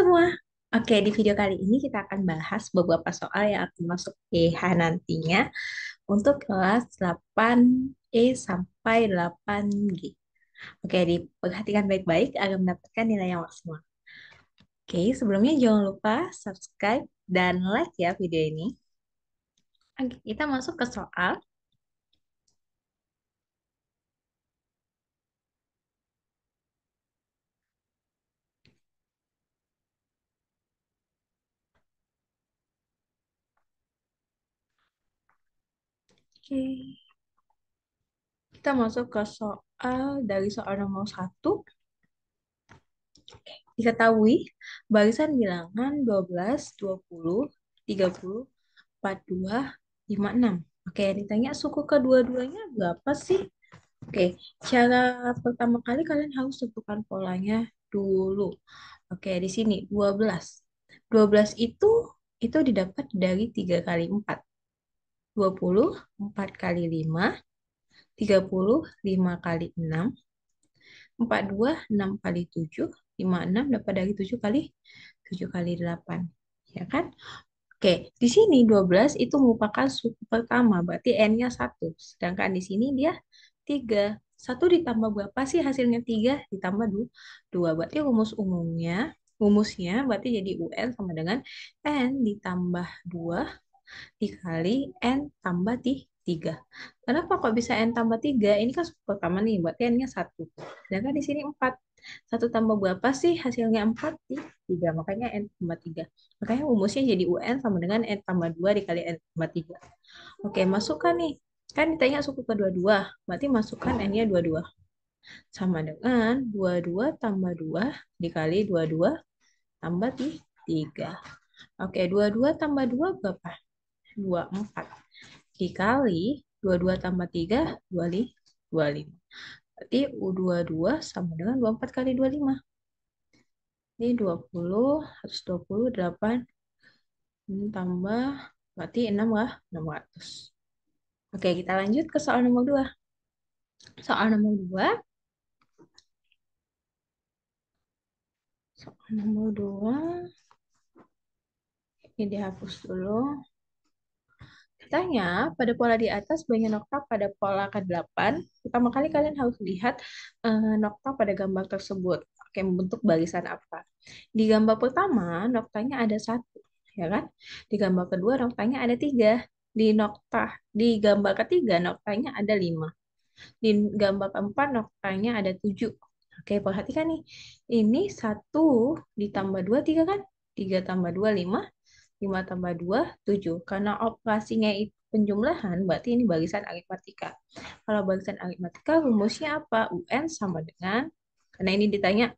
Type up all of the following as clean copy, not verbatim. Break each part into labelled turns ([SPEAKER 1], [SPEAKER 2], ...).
[SPEAKER 1] semua. Oke, di video kali ini kita akan bahas beberapa soal yang akan masuk PH nantinya untuk kelas 8E sampai 8G. Oke, diperhatikan baik-baik agar mendapatkan nilai yang maksimal. Oke, sebelumnya jangan lupa subscribe dan like ya video ini. Oke, kita masuk ke soal. Oke, kita masuk ke soal dari soal nomor 1. Diketahui barisan bilangan 12, 20, 30, 42, 56. Oke, ditanya suku kedua-duanya berapa sih? Oke, cara pertama kali kalian harus tentukan polanya dulu. Oke, di sini 12. 12 itu didapat dari 3 kali 4. 20, 4 kali 5, 30, 5 kali 6, 42, 6 kali 7, 56 dapat dari 7 kali 7 kali 8. Ya kan? Oke, di sini 12 itu merupakan suku pertama, berarti N-nya 1. Sedangkan di sini dia 3. 1 ditambah berapa sih hasilnya? 3 ditambah 2. Berarti rumusnya berarti jadi UN sama dengan N ditambah 2 dikali N tambah 3. Kenapa kok bisa N tambah 3? Ini kan suku pertama nih, berarti N-nya 1. Sedangkan di sini 4. 1 tambah berapa sih hasilnya 4? 3. Makanya N tambah 3. Makanya rumusnya jadi UN sama dengan N tambah 2 dikali N tambah 3. Oke, masukkan nih. Kan ditanya suku kedua-dua. Berarti masukkan N-nya 22. Sama dengan 22 tambah 2 dikali 22 tambah 3. Oke, 22 tambah 2 berapa? 24. Dikali 22 tambah 3, 25. Berarti U22 sama dengan 24 kali 25. Ini 20, 128, tambah, berarti 6 lah, 600. Oke, kita lanjut ke soal nomor 2. Soal nomor 2, soal nomor 2, ini dihapus dulu. Tanya, pada pola di atas banyak nokta pada pola ke-8. Pertama kali kalian harus lihat nokta pada gambar tersebut. Oke, membentuk barisan apa? Di gambar pertama, noktanya ada 1, ya kan? Di gambar kedua, noktanya ada 3. Di gambar ketiga, noktanya ada 5. Di gambar keempat, noktanya ada 7. Oke, perhatikan nih. Ini 1 ditambah 2, 3 kan? 3 tambah 2, 5. 5 tambah 2, 7. Karena operasinya itu penjumlahan, berarti ini barisan aritmatika. Kalau barisan aritmatika, rumusnya apa? UN sama dengan, karena ini ditanya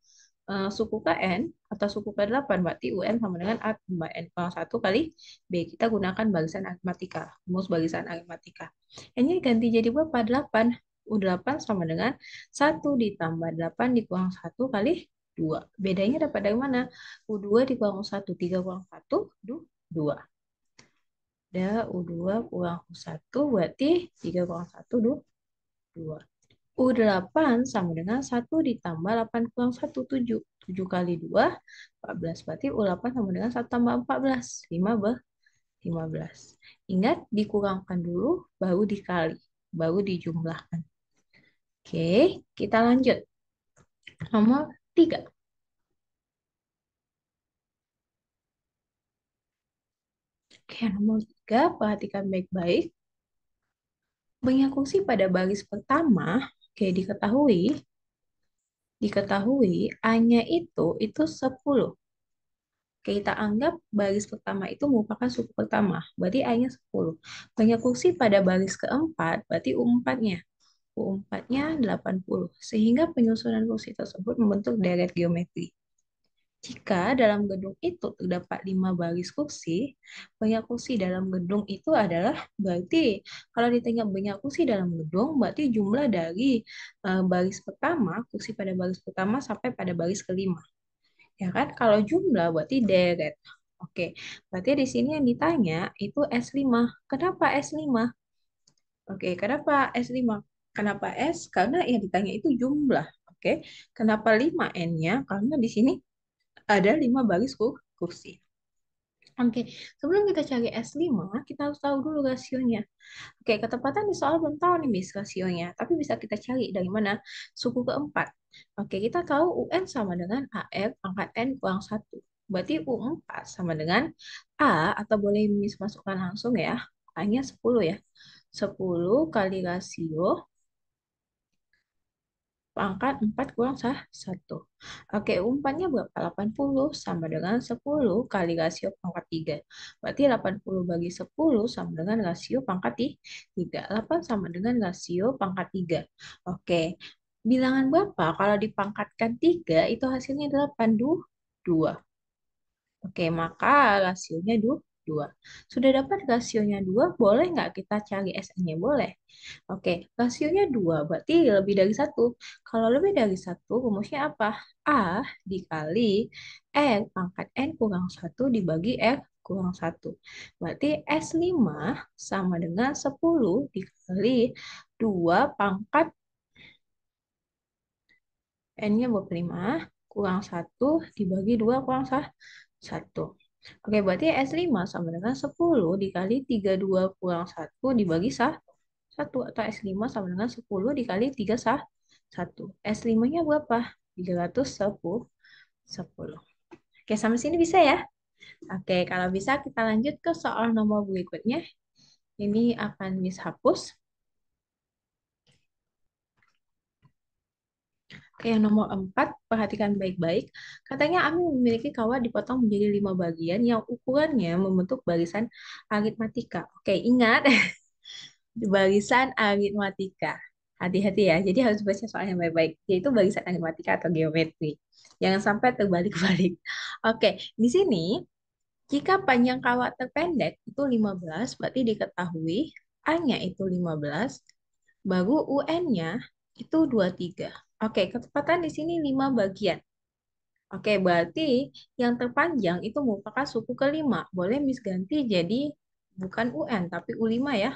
[SPEAKER 1] suku KN atau suku K8, berarti UN sama dengan A tambah N kurang 1 kali B. Kita gunakan barisan aritmatika, rumus barisan aritmatika. Ini ganti jadi berapa? 8. U8 sama dengan 1 ditambah 8 dikurang 1 kali 2. Bedanya dapat dari mana? U2 dikurang U1, 3 kurang 1, 2. Ada U2 kurang U1, berarti 3 kurang 1, 2. U8 sama dengan 1 ditambah 8 kurang 1, 7. 7 kali 2, 14. Berarti U8 sama dengan 1 tambah 14. 15. Ingat, dikurangkan dulu, baru dikali. Baru dijumlahkan. Oke, kita lanjut. Nomor 3. Oke, nomor 3, perhatikan baik-baik. Banyak fungsi pada baris pertama, oke, diketahui A-nya itu 10. Kita anggap baris pertama itu merupakan suku pertama, berarti A-nya 10. Banyak kursi pada baris keempat, berarti U4-nya. U4-nya 80. Sehingga penyusunan kursi tersebut membentuk deret geometri. Jika dalam gedung itu terdapat 5 baris kursi, banyak kursi dalam gedung itu adalah berarti kalau ditanya banyak kursi dalam gedung, berarti jumlah dari baris pertama, kursi pada baris pertama sampai pada baris kelima. Ya kan? Kalau jumlah berarti deret. Oke, berarti di sini yang ditanya itu S5. Kenapa S5? Oke, kenapa S5? Kenapa S? Karena yang ditanya itu jumlah. Oke, kenapa 5 N-nya? Karena di sini Ada 5 baris kursi. Oke, sebelum kita cari S5, kita harus tahu dulu rasionya. Oke, ketepatan di soal belum tahu nih Miss rasionya, tapi bisa kita cari dari mana? Suku keempat. Oke, kita tahu UN sama dengan AR pangkat N kurang 1. Berarti U4 sama dengan A, atau boleh Miss masukkan langsung ya, A-nya 10 ya. 10 kali rasio pangkat 4 kurang 1. Oke, umpannya berapa? 80 sama dengan 10 kali rasio pangkat 3. Berarti 80 bagi 10 sama dengan rasio pangkat 3. 8 sama dengan rasio pangkat 3. Oke, bilangan berapa? Kalau dipangkatkan 3, itu hasilnya 8. 2. Oke, maka rasionya 2. Sudah dapat rasionya 2, boleh nggak kita cari SN-nya? Boleh. Oke, rasionya 2, berarti lebih dari 1. Kalau lebih dari 1, rumusnya apa? A dikali R pangkat N kurang 1 dibagi R kurang 1. Berarti S5 sama dengan 10 dikali 2 pangkat N-nya 25 kurang 1 dibagi 2 kurang 1. Oke, berarti S5 sama dengan 10 dikali 32 kurang 1 dibagi 1. Atau S5 sama dengan 10 dikali 3 1. S5-nya berapa? 310. Oke, sampai sini bisa ya? Oke, kalau bisa kita lanjut ke soal nomor berikutnya. Ini akan Miss hapus. Oke, yang nomor 4, perhatikan baik-baik. Katanya Ami memiliki kawat dipotong menjadi 5 bagian yang ukurannya membentuk barisan aritmatika. Oke, ingat barisan aritmatika. Hati-hati ya, jadi harus baca soalnya baik-baik. Yaitu barisan aritmatika atau geometri. Jangan sampai terbalik-balik. Oke, di sini jika panjang kawat terpendek itu 15, berarti diketahui A-nya itu 15, baru UN-nya itu 23. Oke, ketepatan di sini 5 bagian. Oke, berarti yang terpanjang itu merupakan suku kelima. Boleh Miss ganti jadi bukan UN, tapi U5 ya.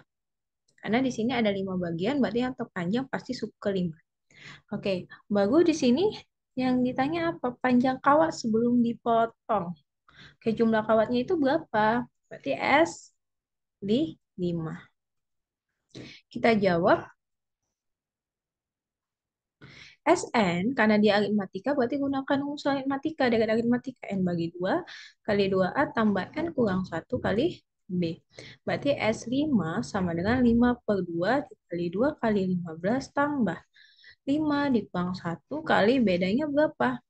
[SPEAKER 1] Karena di sini ada 5 bagian, berarti yang terpanjang pasti suku kelima. Oke, baru di sini yang ditanya apa? Panjang kawat sebelum dipotong. Oke, jumlah kawatnya itu berapa? Berarti S di 5. Kita jawab SN, karena dia aritmatika, berarti gunakan rumus aritmatika. Dari aritmatika, N bagi 2, kali 2A tambah N kurang 1 kali B. Berarti S5 sama dengan 5 per 2 dikali 2 kali 15 tambah 5 dikurang 1 kali bedanya berapa?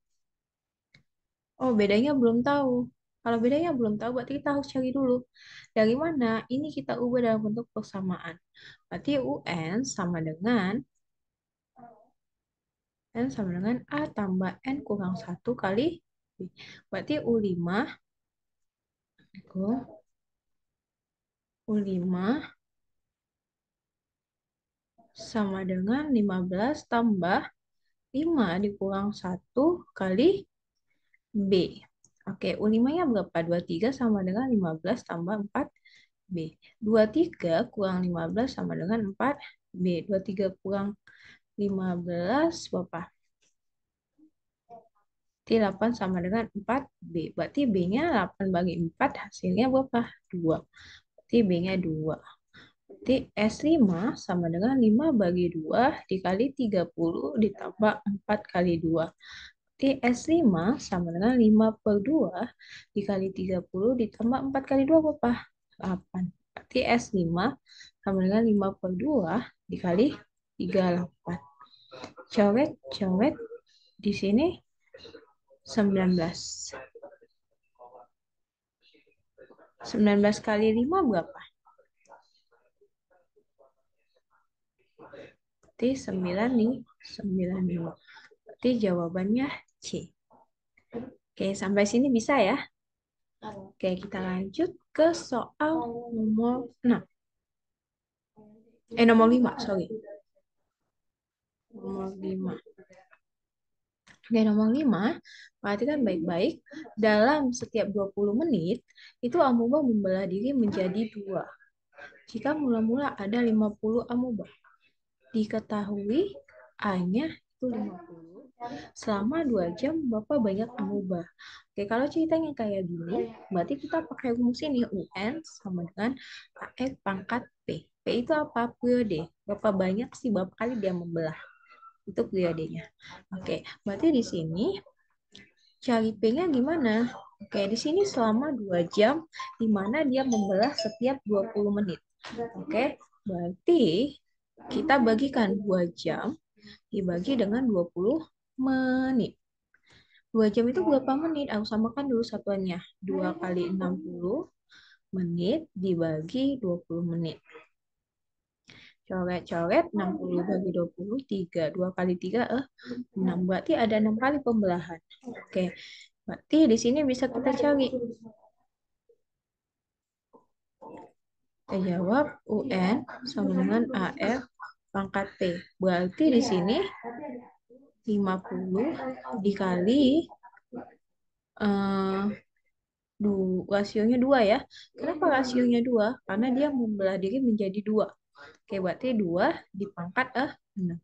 [SPEAKER 1] Oh, bedanya belum tahu. Kalau bedanya belum tahu, berarti kita harus cari dulu. Dari mana? Ini kita ubah dalam bentuk persamaan. Berarti UN sama dengan N sama dengan A tambah N kurang 1 kali B. Berarti U5, U5 sama dengan 15 tambah 5 dikurang 1 kali B. Oke, U5-nya berapa? 23 sama dengan 15 tambah 4B. 23 kurang 15 sama dengan 4B. 23 kurang 15 berapa? 8 sama dengan 4B. Berarti B-nya 8 bagi 4 hasilnya berapa? 2. Berarti B-nya 2. Berarti S5 sama dengan 5 bagi 2 dikali 30 ditambah 4 kali 2. Berarti S5 sama dengan 5 per 2 dikali 30 ditambah 4 kali 2 berapa? 8. Berarti S5 sama dengan 5 per 2 dikali 38. Coret, coret. Di sini 19. 19 kali 5 berapa? Berarti 9 nih, 95. Berarti jawabannya C. Oke, sampai sini bisa ya? Oke, kita lanjut ke soal nomor 6. Nomor 5, sorry. Nomor 5. Oke, nomor 5, perhatikan baik-baik. Dalam setiap 20 menit, itu amuba membelah diri menjadi 2. Jika mula-mula ada 50 amuba, diketahui A-nya itu 50, Selama 2 jam Bapak banyak mengubah. Oke, kalau ceritanya kayak gini, berarti kita pakai rumus ini UN sama dengan AX pangkat P. P itu apa? Periode. Berapa banyak sih berapa kali dia membelah? Itu periodenya. Oke, berarti di sini cari P-nya gimana? Oke, di sini selama 2 jam, di mana dia membelah setiap 20 menit. Oke, berarti kita bagikan 2 jam dibagi dengan 20 menit. 2 jam itu berapa menit? Aku samakan dulu satuannya. 2 kali 60 menit dibagi 20 menit. Coret-coret 60 bagi 20, 3. 2 kali 3, 6. Berarti ada 6 kali pembelahan. Oke, berarti di sini bisa kita cari. Kita jawab UN sama dengan AF pangkat P. Berarti di sini 50 dikali eh, rasionya 2 ya. Kenapa rasionya 2? Karena dia membelah diri menjadi 2. Oke, berarti 2 dipangkat 6.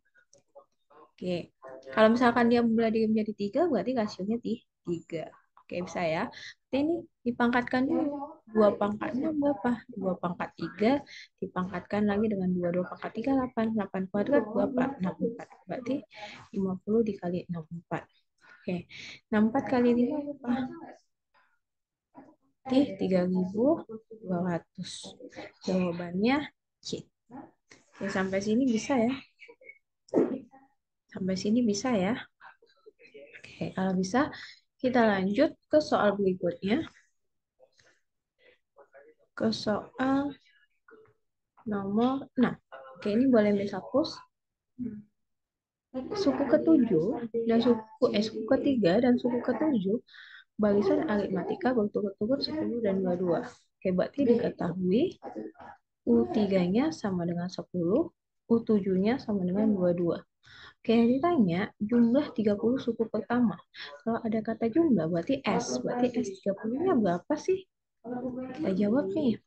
[SPEAKER 1] Oke, kalau misalkan dia membelah diri menjadi 3, berarti rasionya 3. Oke, bisa ya. Berarti ini dipangkatkan dulu. 2 pangkat 6 berapa? 2 pangkat 3 dipangkatkan lagi dengan 2. 2 pangkat 3, 8. 8 kuadrat berapa? 64. Berarti 50 dikali 64. Oke, 64 kali 5 berapa? 3.200. Jawabannya C. Oke, sampai sini bisa ya. Sampai sini bisa ya. Oke, kalau bisa kita lanjut ke soal berikutnya. Ke soal nomor 6. Oke, ini boleh dihapus. Suku ketujuh dan suku ketiga dan suku ketujuh barisan aritmatika berturut-turut 10 dan 22. Oke, berarti diketahui U3-nya sama dengan 10, U7-nya sama dengan 22. Oke, ditanya jumlah 30 suku pertama. Kalau ada kata jumlah berarti S. Berarti S 30-nya berapa sih? Kita jawab nih.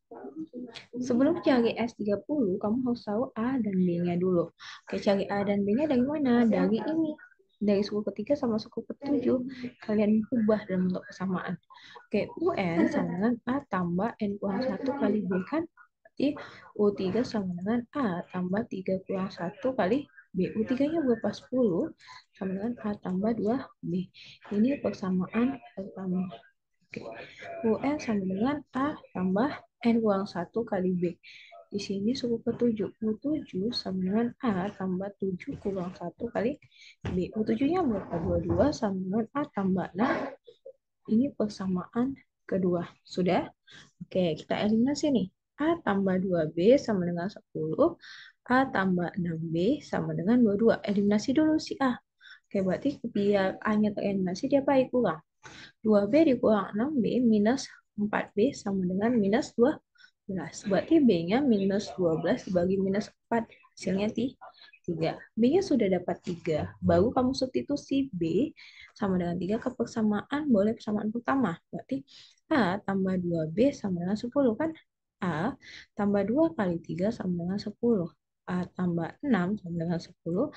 [SPEAKER 1] Sebelum cari S30, kamu harus tahu A dan B-nya dulu. Oke, cari A dan B-nya dari mana? Dari ini. Dari suku ketiga sama suku ketujuh. Kalian ubah dalam bentuk kesamaan. Oke, UN sama dengan A tambah N kurang 1 kali B kan? Berarti U3 sama dengan A tambah 3 kurang 1 kali B. U3-nya berapa? 10 sama dengan A tambah 2B. Ini persamaan pertama. Oke. UN sama dengan A tambah N kurang 1 kali B. Di sini suku ketujuh. U7 sama dengan A tambah 7 kurang 1 kali B. U7-nya berapa? 22 sama dengan A tambah 6. Ini persamaan kedua. Sudah? Oke, kita eliminasi nih. A tambah 2B sama dengan 10. A tambah 6B sama dengan 22. Eliminasi dulu si A. Oke, berarti biar A-nya tereliminasi, dia baik kurang. 2B dikurang 6B minus 4B sama dengan minus 12. Berarti B-nya minus 12 dibagi minus 4. Hasilnya 3. B-nya sudah dapat 3. Baru kamu substitusi B sama dengan 3 ke persamaan. Boleh persamaan pertama. Berarti A tambah 2B sama dengan 10 kan? A tambah 2 kali 3 sama dengan 10. A tambah 6 sama dengan 10.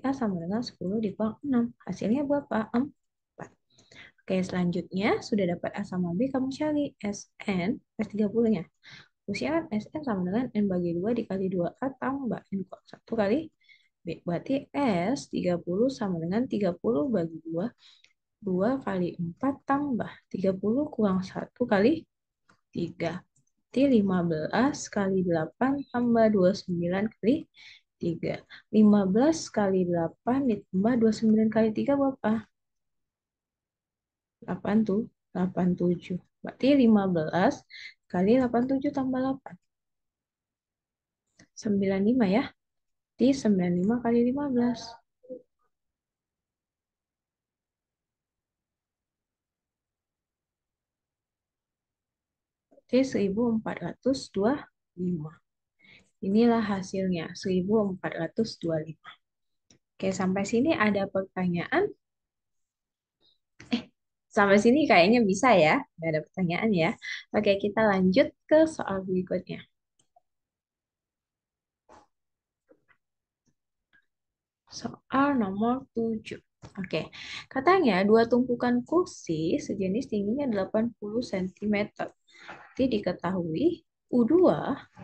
[SPEAKER 1] A sama dengan 10 dikurang 6. Hasilnya berapa? 4. Oke, selanjutnya sudah dapat A sama B, kamu cari SN, S30-nya. Usia SN sama dengan N bagi 2 dikali 2A tambah N kuadrat 1 kali B. Berarti S30 sama dengan 30 bagi 2, 2 kali 4 tambah 30 kurang 1 kali 3. Berarti 15 kali 8 tambah 29 kali 3. 15 kali 8 ditambah 29 kali 3 berapa? 8 tuh, 87. Berarti 15 kali 87 tambah 8. 95 ya. Berarti 95 kali 15. Berarti 1425. Inilah hasilnya, 1425. Oke, sampai sini ada pertanyaan? Sampai sini kayaknya bisa ya. Nggak ada pertanyaan ya. Oke, kita lanjut ke soal berikutnya. Soal nomor 7. Oke, katanya dua tumpukan kursi sejenis tingginya 80 cm. Jadi diketahui U2,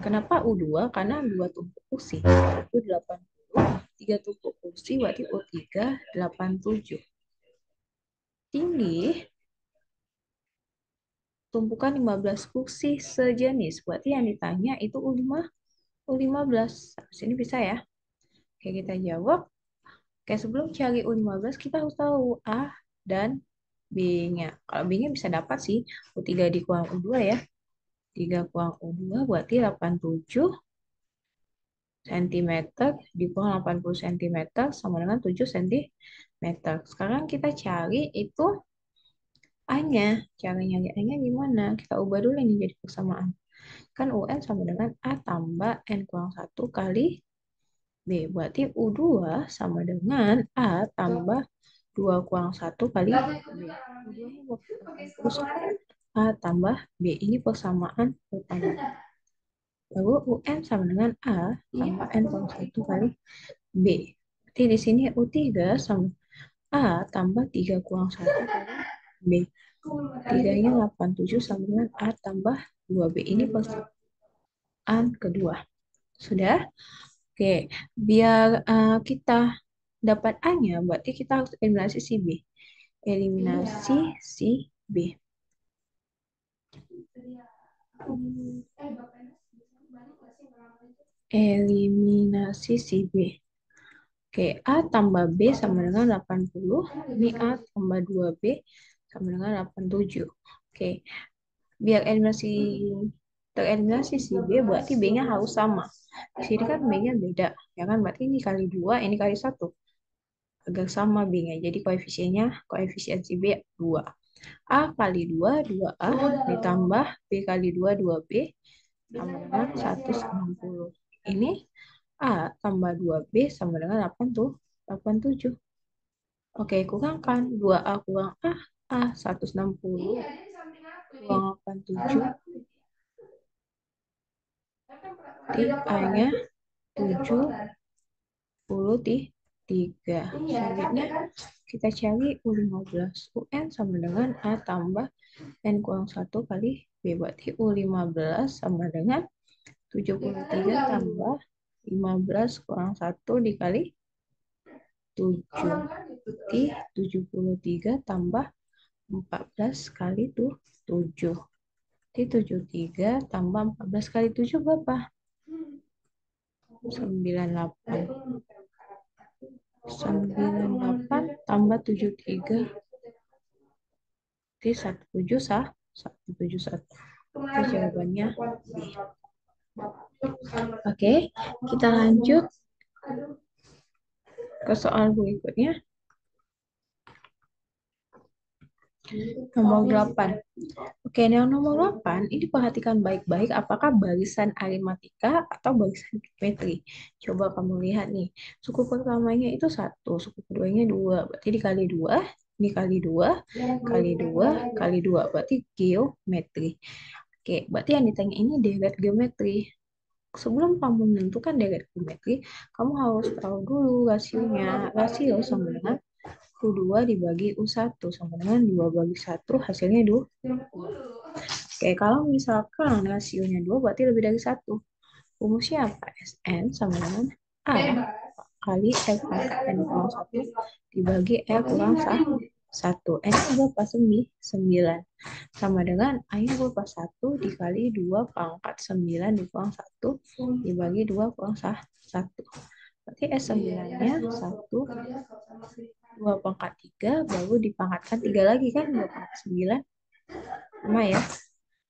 [SPEAKER 1] kenapa U2? Karena dua tumpuk kursi. Itu 80, tiga tumpuk kursi berarti U3 87. Tinggi tumpukan 15 kursi sejenis. Berarti yang ditanya itu U5, U15. Sini bisa ya? Oke, kita jawab. Oke, sebelum cari U15, kita harus tahu A dan B-nya. Kalau B-nya bisa dapat sih, U3 dikurang U2 ya. 3 kurang U2 berarti 87 cm dikurang 80 cm sama dengan 7 cm. Sekarang kita cari itu A-nya. Cara nyari A-nya gimana? Kita ubah dulu ini jadi persamaan. Kan UN sama dengan A tambah N kurang 1 kali B. Berarti U2 sama dengan A tambah 2 kurang 1 kali B. U2-nya terus A tambah B. Ini persamaan pertama. Lalu UN sama dengan A tambah N kurang 1 kali B. Berarti di sini U3 sama A tambah 3 kurang 1 kali B. 3-nya 87 sama dengan A tambah 2B. Ini persamaan kedua. Sudah? Oke, biar kita dapat A-nya, berarti kita harus eliminasi si B. Eliminasi si B. Eliminasi si B. Oke, A tambah B sama dengan 80. Ini A tambah 2B sama dengan 87. Oke, biar tereliminasi si B, berarti B-nya harus sama. Di sini kan B-nya beda. Ya kan, berarti ini kali 2, ini kali 1. Agar sama B-nya. Jadi koefisien si B 2. A kali 2, 2A ditambah B kali 2, 2B sama dengan 190. Ini A tambah 2B sama dengan 87. Oke, kurangkan. 2A kurang A 160 kurang 87. Di A-nya 73. Selanjutnya kita cari U15. UN sama dengan A tambah N kurang 1 kali B. Berarti U15 sama dengan 73 tambah 15 kurang 1 dikali 7. Berarti 73 tambah 14 kali 7. Berarti 73 tambah 14 kali 7 berapa? 98. 98 tambah 73. Berarti 17 sah. 171. Itu jawabannya B. Oke, kita lanjut ke soal berikutnya. Nomor 8. Oke, yang nomor 8, ini perhatikan baik-baik apakah barisan aritmatika atau barisan geometri. Coba kamu lihat nih. Suku pertamanya itu 1, suku keduanya 2. Berarti dikali 2, dikali 2, kali 2, kali 2. Berarti geometri. Oke, berarti yang ditanya ini deret geometri. Sebelum kamu menentukan deret geometri, kamu harus tahu dulu rasionya. Rasio sama dengan U2 dibagi U1 sama dengan 2 bagi 1 hasilnya 2. Oke, kalau misalkan rasionya 2 berarti lebih dari 1. Rumusnya apa? Sn sama dengan A kali R pangkat N kurang 1 dibagi R kurang 1. N berapa? 9. Sama dengan A-nya berapa? 1 dikali 2 pangkat 9 dikurang 1 dibagi 2 kurang 1. Berarti S9-nya 1, 2 pangkat 3, baru dipangkatkan 3 lagi kan, 2 pangkat 9. Sama ya.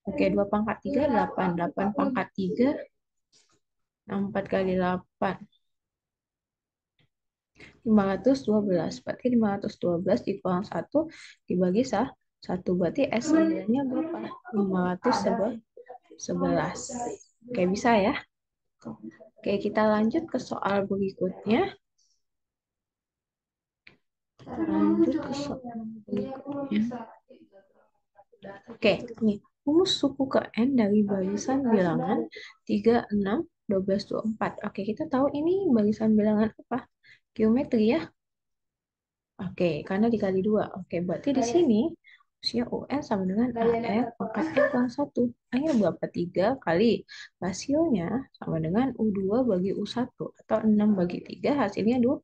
[SPEAKER 1] Oke, 2 pangkat 3, 8. 8 pangkat 3, 4 kali 8. 512. Berarti 512 dikurang 1 dibagi 1. Berarti S9-nya berapa? 511. Oke, bisa ya. Oke, kita lanjut ke soal berikutnya. Oke, nih. Rumus suku ke N dari barisan bilangan 3, 6, 12, 24. Oke, kita tahu ini barisan bilangan apa? Geometri ya. Oke, karena dikali 2. Oke, berarti di sini usia UN sama dengan AF pangkat N kurang 1. A-nya berapa? 3 kali. Rasionya sama dengan U2 bagi U1. Atau 6 bagi 3 hasilnya 2.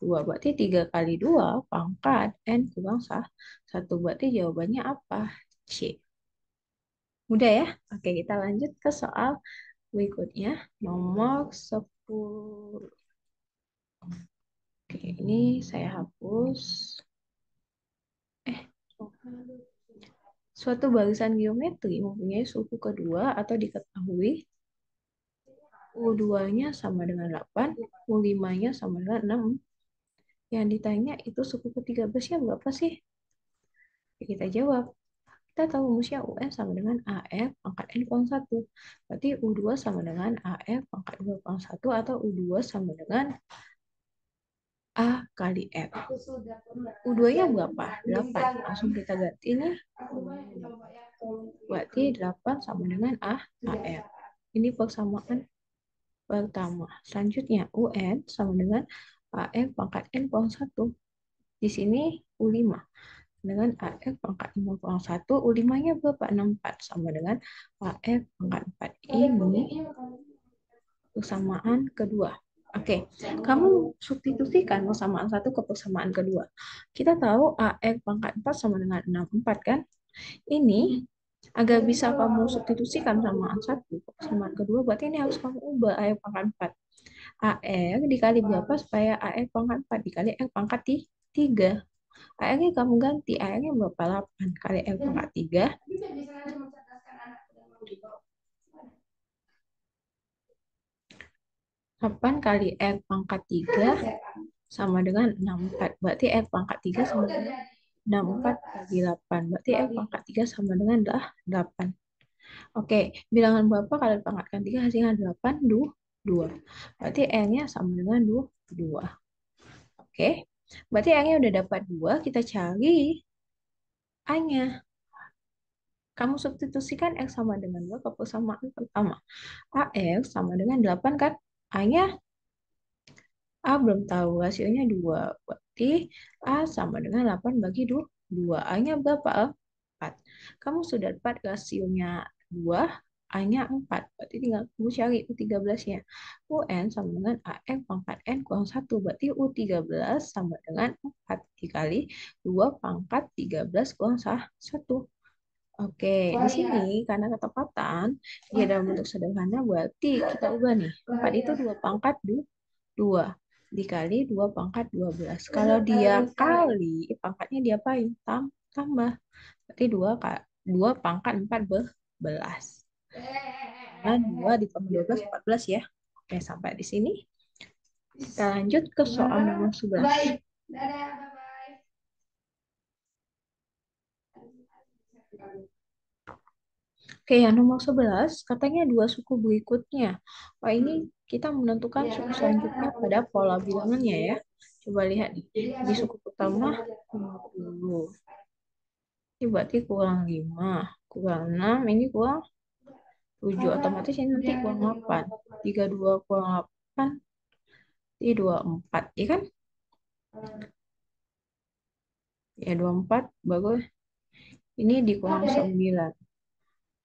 [SPEAKER 1] Berarti 3 kali 2 pangkat N kurang 1. Berarti jawabannya apa? C. Mudah ya? Oke, kita lanjut ke soal berikutnya. Nomor 10. Oke, ini saya hapus. Eh, Suatu barisan geometri mempunyai suku kedua atau diketahui U2-nya sama dengan 8, U5-nya sama dengan 6. Yang ditanya itu suku ketiga belasnya berapa sih? Ya, kita jawab. Kita tahu rumusnya UN sama dengan AF pangkat N kurang 1. Berarti U2 sama dengan AF pangkat 2 kurang 1 atau U2 sama dengan A kali F. U2-nya berapa? 8. Langsung kita ganti nih. Berarti 8 sama dengan AF. Ini persamaan pertama. Selanjutnya, UN sama dengan AF pangkat N kurang 1. Di sini U5 dengan AF pangkat 5 kurang 1. U5-nya berapa? 64 sama dengan AF pangkat 4. Ini persamaan kedua. Oke, kamu substitusikan persamaan satu ke persamaan kedua. Kita tahu AF pangkat 4 sama dengan 64 kan? Ini agar bisa kamu substitusikan persamaan satu ke persamaan kedua, berarti ini harus kamu ubah AF pangkat 4. AR dikali berapa supaya AR pangkat 4 dikali R pangkat 3. AR-nya kamu ganti, AR-nya berapa? 8 kali R pangkat 3. 8 kali R pangkat 3 sama dengan 64. Berarti R pangkat 3 sama dengan 64 bagi 8. Berarti R pangkat 3 sama dengan 8. Oke, bilangan berapa kali pangkatkan 3 hasilnya 8, 2. Berarti R-nya sama dengan 2. Oke, berarti R-nya udah dapat 2, kita cari A-nya. Kamu substitusikan X sama dengan 2 ke persamaan pertama. AX sama dengan 8 kan? A-nya A belum tahu, hasilnya 2. Berarti A sama dengan 8 bagi 2. A-nya berapa? 4. Kamu sudah dapat rasionya 2, A-nya 4. Berarti tinggal kamu cari U13-nya. UN sama dengan AF pangkat N kurang 1. Berarti U13 sama dengan 4 dikali 2 pangkat 13 kurang 1. Oke, di sini karena ketepatan, dia dalam bentuk sederhana berarti kita ubah nih. 4 itu 2 pangkat 2 dikali 2 pangkat 12. Kalau dia kali, pangkatnya diapain? Tambah. Berarti 2 pangkat 14. Karena 2 ditambah 12, 14 ya. Oke, sampai di sini. Kita lanjut ke soal nomor 11. Oke, yang nomor 11 katanya dua suku berikutnya. Wah, ini kita menentukan suku selanjutnya pada pola bilangannya ya. Coba lihat nih. Di suku pertama 50. Ini berarti kurang 5, kurang 6, ini kurang 7. Otomatis ini nanti kurang 8. 32 kurang 8, ini 24. Ya kan? Ya, 24 bagus. Ini dikurang 9.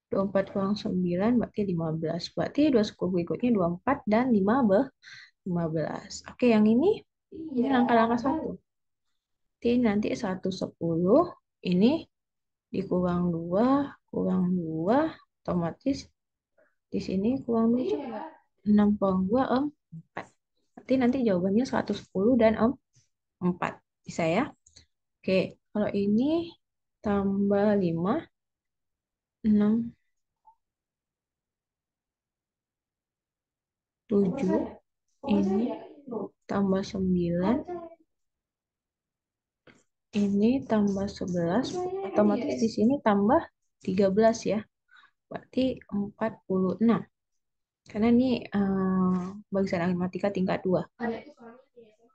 [SPEAKER 1] 24 kurang 9 berarti 15. Berarti dua suku berikutnya 24 dan 15. Oke, yang ini langkah-langkah satu. Jadi nanti 1, 10. Ini dikurang 2, kurang 2. Otomatis di sini kurang 2 juga. 6 kurang 2, 4. Berarti nanti jawabannya 110 dan 4. Bisa ya? Oke, kalau ini tambah 5, 6, 7. Ini tambah 9. Ini tambah 11. Otomatis di sini tambah 13 ya. Berarti 46. Karena ini barisan aritmatika tingkat 2.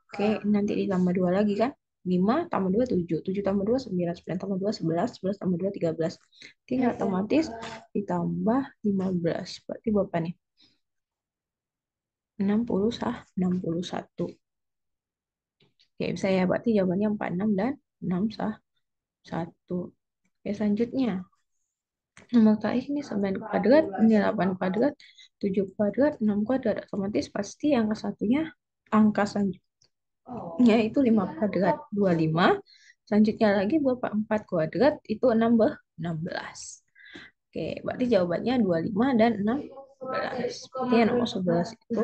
[SPEAKER 1] Oke, nanti ditambah 2 lagi kan? 5 tambah 2, 7. 7 tambah 2, 9. 9 tambah 2, 11. 11 tambah 2, 13. Tinggal otomatis ditambah 15. Berarti berapa nih? 60 61. Oke, bisa ya. Berarti jawabannya 46 dan 6 sah. Satu. Oke, selanjutnya. Nomor terakhir ini 9 kuadrat, ini 8 kuadrat, 7 kuadrat, 6 kuadrat. Otomatis pasti angka satunya, angka selanjutnya itu 5 kuadrat, 25. Selanjutnya lagi berapa? 4 kuadrat, itu 16. Oke, berarti jawabannya 25 dan 16. Berarti yang nomor 11 itu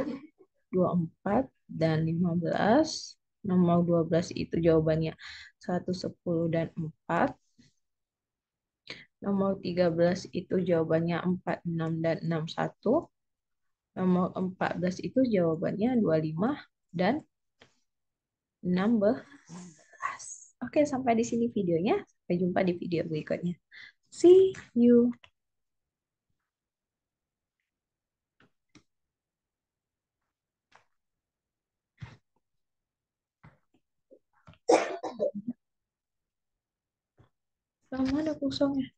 [SPEAKER 1] 24 dan 15. Nomor 12 itu jawabannya 110 dan 4. Nomor 13 itu jawabannya 46 dan 61. Nomor 14 itu jawabannya 25 dan 16. Oke, sampai di sini videonya. Sampai jumpa di video berikutnya. See you. Lama ada kosongnya.